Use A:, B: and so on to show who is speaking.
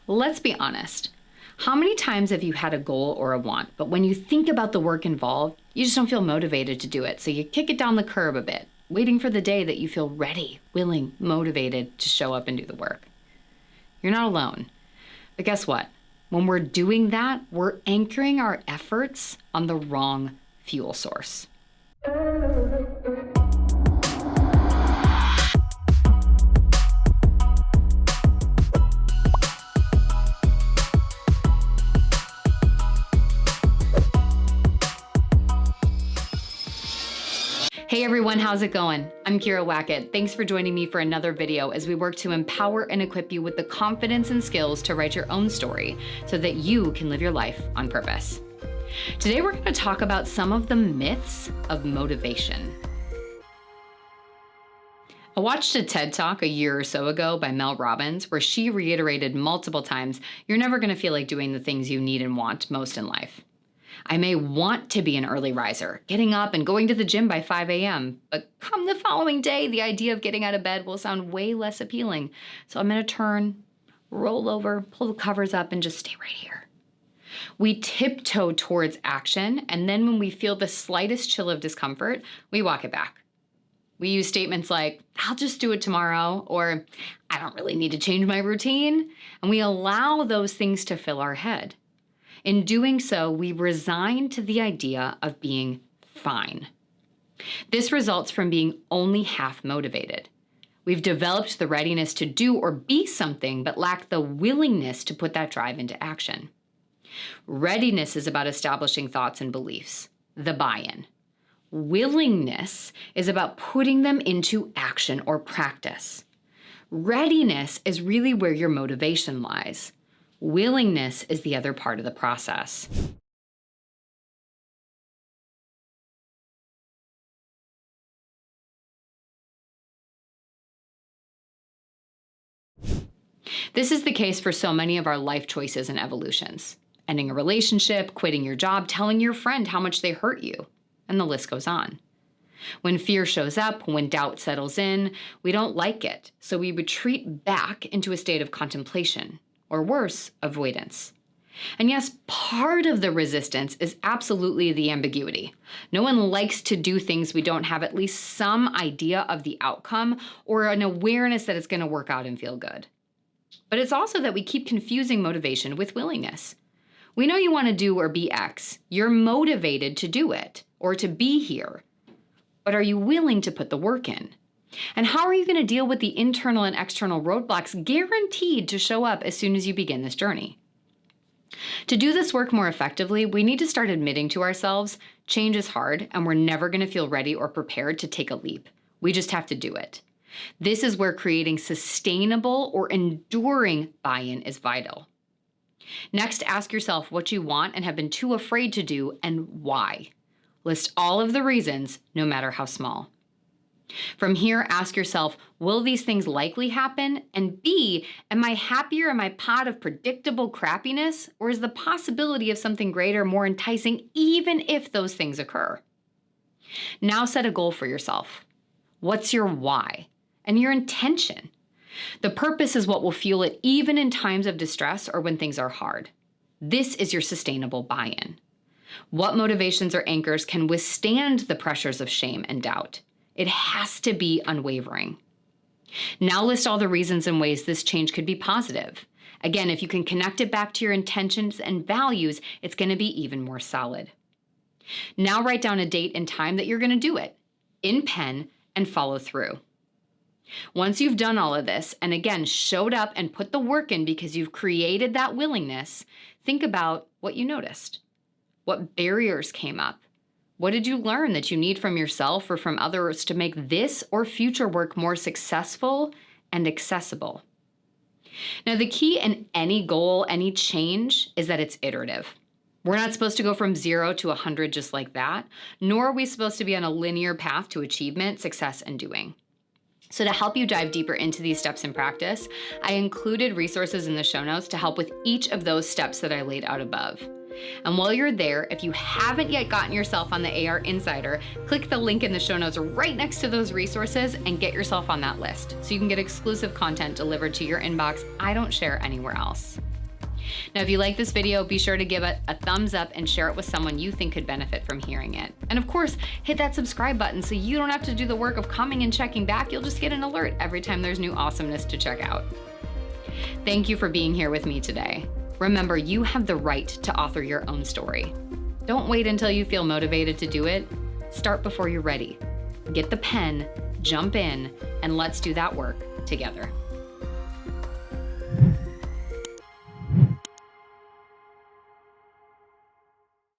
A: Let's be honest. How many times have you had a goal or a want, but when you think about the work involved, you just don't feel motivated to do it, so you kick it down the curb a bit, waiting for the day that you feel ready, willing, motivated to show up and do the work? You're not alone. But guess what? When we're doing that, we're anchoring our efforts on the wrong fuel source. Hey everyone, how's it going? I'm Kira Wackett. Thanks for joining me for another video as we work to empower and equip you with the confidence and skills to write your own story so that you can live your life on purpose. Today we're going to talk about some of the myths of motivation. I watched a TED Talk a year or so ago by Mel Robbins where she reiterated multiple times, you're never going to feel like doing the things you need and want most in life. I may want to be an early riser, getting up and going to the gym by 5 a.m., but come the following day, the idea of getting out of bed will sound way less appealing. So I'm going to turn, roll over, pull the covers up, and just stay right here. We tiptoe towards action, and then when we feel the slightest chill of discomfort, we walk it back. We use statements like, I'll just do it tomorrow, or I don't really need to change my routine, and we allow those things to fill our head. In doing so, we resign to the idea of being fine. This results from being only half motivated. We've developed the readiness to do or be something, but lack the willingness to put that drive into action. Readiness is about establishing thoughts and beliefs, the buy-in. Willingness is about putting them into action or practice. Readiness is really where your motivation lies. Willingness is the other part of the process. This is the case for so many of our life choices and evolutions. Ending a relationship, quitting your job, telling your friend how much they hurt you, and the list goes on. When fear shows up, when doubt settles in, we don't like it, so we retreat back into a state of contemplation. Or worse, avoidance. And yes, part of the resistance is absolutely the ambiguity. No one likes to do things we don't have at least some idea of the outcome or an awareness that it's going to work out and feel good. But it's also that we keep confusing motivation with willingness. We know you want to do or be X. You're motivated to do it or to be here. But are you willing to put the work in? And how are you going to deal with the internal and external roadblocks guaranteed to show up as soon as you begin this journey? To do this work more effectively, we need to start admitting to ourselves, change is hard and we're never going to feel ready or prepared to take a leap. We just have to do it. This is where creating sustainable or enduring buy-in is vital. Next, ask yourself what you want and have been too afraid to do and why. List all of the reasons, no matter how small. From here, ask yourself, will these things likely happen? And B, am I happier in my pot of predictable crappiness? Or is the possibility of something greater more enticing even if those things occur? Now set a goal for yourself. What's your why? And your intention. The purpose is what will fuel it even in times of distress or when things are hard. This is your sustainable buy-in. What motivations or anchors can withstand the pressures of shame and doubt? It has to be unwavering. Now list all the reasons and ways this change could be positive. Again, if you can connect it back to your intentions and values, it's going to be even more solid. Now write down a date and time that you're going to do it, in pen, and follow through. Once you've done all of this, and again, showed up and put the work in because you've created that willingness, think about what you noticed. What barriers came up? What did you learn that you need from yourself or from others to make this or future work more successful and accessible? Now, the key in any goal, any change, is that it's iterative. We're not supposed to go from 0 to 100 just like that, nor are we supposed to be on a linear path to achievement, success, and doing. So to help you dive deeper into these steps in practice, I included resources in the show notes to help with each of those steps that I laid out above. And while you're there, if you haven't yet gotten yourself on the AR Insider, click the link in the show notes right next to those resources and get yourself on that list so you can get exclusive content delivered to your inbox I don't share anywhere else. Now, if you like this video, be sure to give it a thumbs up and share it with someone you think could benefit from hearing it. And of course, hit that subscribe button so you don't have to do the work of coming and checking back. You'll just get an alert every time there's new awesomeness to check out. Thank you for being here with me today. Remember, you have the right to author your own story. Don't wait until you feel motivated to do it. Start before you're ready. Get the pen, jump in, and let's do that work together.